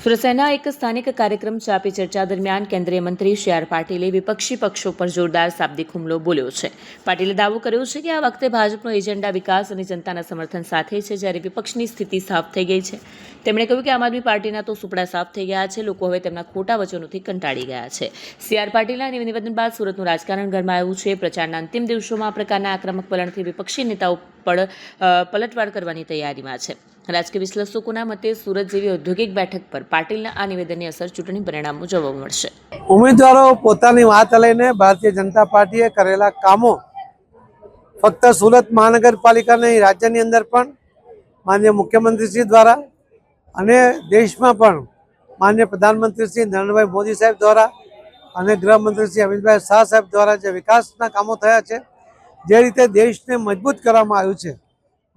સુરતના એક સ્થાનિક કાર્યક્રમ ચાપી ચર્ચા દરમિયાન કેન્દ્રીય મંત્રી સી આર પાટીલે વિપક્ષી પક્ષો પર જોરદાર શાબ્દિક હુમલો બોલ્યો છે. પાટીલે દાવો કર્યો છે કે આ વખતે ભાજપનો એજન્ડા વિકાસ અને જનતાના સમર્થન સાથે છે, જ્યારે વિપક્ષની સ્થિતિ સાફ થઈ ગઈ છે. તેમણે કહ્યું કે આમ આદમી પાર્ટીના તો સુપડા સાફ થઈ ગયા છે, લોકો હવે તેમના ખોટા વચનોથી કંટાળી ગયા છે. સી આર પાટીલના નિવેદન બાદ સુરતનું રાજકારણ ગરમાયું છે. પ્રચારના અંતિમ દિવસોમાં આ પ્રકારના આક્રમક વલણથી વિપક્ષી નેતાઓ પણ પલટવાર કરવાની તૈયારીમાં છે. રાજકીય વિશ્લેષકોના મતે સુરત જેવી ઔદ્યોગિક બેઠક પર પાટીલના આ નિવેદનની અસર ચૂંટણી પરિણામો જોવા મળશે. ઉમેદવારો પોતાની વાત લઈને ભારતીય જનતા પાર્ટીએ કરેલા કામો ફક્ત સુરત મહાનગરપાલિકા નહીં, રાજ્યની અંદર પણ માનનીય મુખ્યમંત્રીશ્રી દ્વારા અને દેશમાં પણ માનનીય પ્રધાનમંત્રી શ્રી નરેન્દ્રભાઈ મોદી સાહેબ દ્વારા અને ગૃહમંત્રી શ્રી અમિતભાઈ શાહ સાહેબ દ્વારા જે વિકાસના કામો થયા છે, જે રીતે દેશને મજબૂત કરવામાં આવ્યું છે,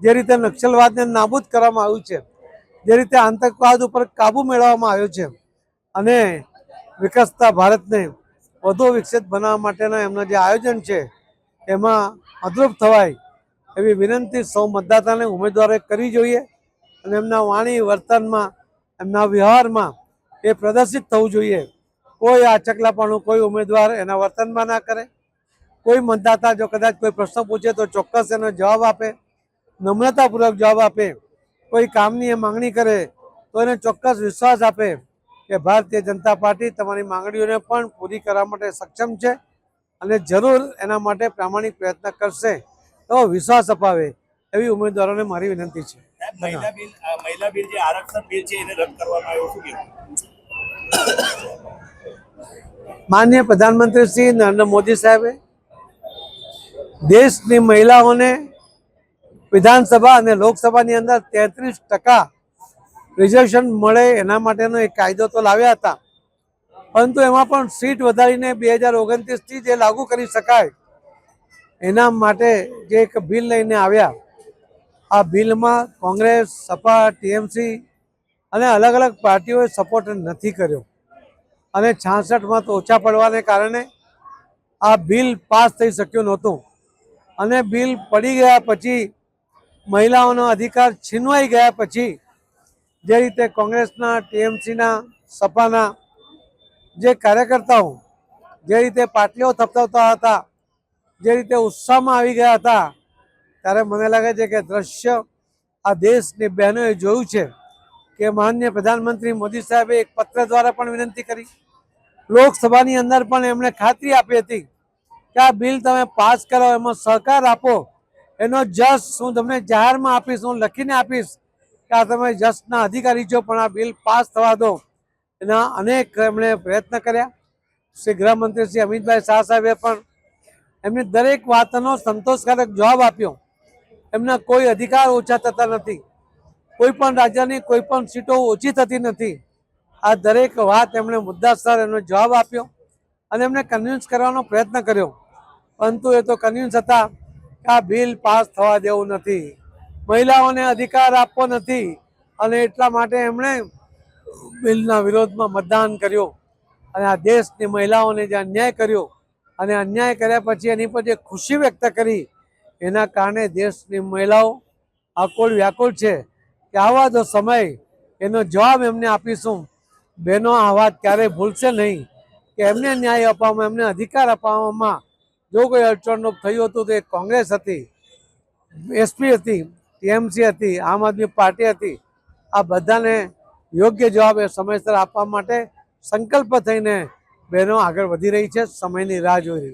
જે રીતે નક્સલવાદને નાબૂદ કરવામાં આવ્યું છે, જે રીતે આતંકવાદ ઉપર કાબૂ મેળવવામાં આવ્યો છે અને વિકસતા ભારતને વધુ વિકસિત બનાવવા માટેના એમનું જે આયોજન છે એમાં મદરૂપ થવાય એવી વિનંતી સૌ મતદાતાને ઉમેદવારોએ કરવી જોઈએ અને એમના વાણી વર્તનમાં, એમના વ્યવહારમાં એ પ્રદર્શિત થવું જોઈએ. કોઈ આચકલાપણું કોઈ ઉમેદવાર એના વર્તનમાં ના કરે. કોઈ મતદાતા જો કદાચ કોઈ પ્રશ્ન પૂછે તો ચોક્કસ એનો જવાબ આપે, નમ્રતાપૂર્વક જવાબ આપે. કોઈ કામની એ માંગણી કરે તો એને ચોક્કસ વિશ્વાસ આપે કે ભારતીય જનતા પાર્ટી તમારી માંગણીઓને પણ પૂરી કરવા માટે સક્ષમ છે અને જરૂર એના માટે પ્રામાણિક પ્રયત્ન કરશે તો વિશ્વાસ અપાવે એવી ઉમેદવારોને મારી વિનંતી છે. મહિલા બિલ જે આરક્ષણ બિલ છે એને રદ કરવામાં આવ્યો, શું કહેવું? માનનીય પ્રધાનમંત્રી શ્રી નરેન્દ્ર મોદી સાહેબે દેશની મહિલાઓને વિધાનસભા અને લોકસભાની અંદર 33% રિઝર્વેશન મળે એના માટેનો એક કાયદો તો લાવ્યા હતા, પરંતુ એમાં પણ સીટ વધારીને 2029થી જે લાગુ કરી શકાય એના માટે જે એક બિલ લઈને આવ્યા. આ બિલમાં કોંગ્રેસ, સપા, ટીએમસી અને અલગ અલગ પાર્ટીઓએ સપોર્ટ નથી કર્યો અને 66 મત ઓછા પડવાને કારણે આ બિલ પાસ થઈ શક્યું નહોતું અને બિલ પડી ગયા પછી મહિલાઓનો અધિકાર છીનવાઈ ગયા પછી જે રીતે કોંગ્રેસના, ટીએમસીના, સપાના જે કાર્યકર્તાઓ જે રીતે પાટલીઓ થપથપતા હતા, જે રીતે ઉત્સાહમાં આવી ગયા હતા, ત્યારે મને લાગે છે કે દ્રશ્ય આ દેશની બહેનોએ જોયું છે કે માનનીય પ્રધાનમંત્રી મોદી સાહેબે એક પત્ર દ્વારા પણ વિનંતી કરી, લોકસભાની અંદર પણ એમણે ખાતરી આપી હતી કે આ બિલ તમે પાસ કરો, એમાં સહકાર આપો, એનો જસ હું તમને જાહેરમાં આપીશ, હું લખીને આપીશ કે આ તમે જસના અધિકારી છો, પણ આ બિલ પાસ થવા દો. એના અનેક એમણે પ્રયત્ન કર્યા. શ્રી ગૃહમંત્રી શ્રી અમિતભાઈ શાહ સાહેબે પણ એમની દરેક વાતનો સંતોષકારક જવાબ આપ્યો. એમના કોઈ અધિકાર ઓછા થતા નથી, કોઈ પણ રાજ્યની કોઈ પણ સીટો ઓછી થતી નથી. આ દરેક વાત એમણે મુદ્દાસર એનો જવાબ આપ્યો અને એમણે કન્વિન્સ કરવાનો પ્રયત્ન કર્યો, પરંતુ એ તો કન્વિન્સ હતા કે આ બિલ પાસ થવા દેવું નથી, મહિલાઓને અધિકાર આપવો નથી અને એટલા માટે એમણે બિલના વિરોધમાં મતદાન કર્યું અને આ દેશની મહિલાઓને જે અન્યાય કર્યો અને અન્યાય કર્યા પછી એની પર જે ખુશી વ્યક્ત કરી એના કારણે દેશની મહિલાઓ આકુળ વ્યાકુળ છે કે આવા જો સમય એનો જવાબ એમને આપીશું. બહેનો આ વાત ક્યારેય ભૂલશે નહીં કે એમને ન્યાય અપાવવામાં, એમને અધિકાર અપાવવામાં જો કોઈ અડચણરૂપ થયું હતું તો એ કોંગ્રેસ હતી, એસપી હતી, ટીએમસી હતી, આમ આદમી પાર્ટી હતી. આ બધાને યોગ્ય જવાબ એ સમયસર આપવા માટે સંકલ્પ થઈને બહેનો આગળ વધી રહી છે, સમયની રાહ જોઈ રહી છે.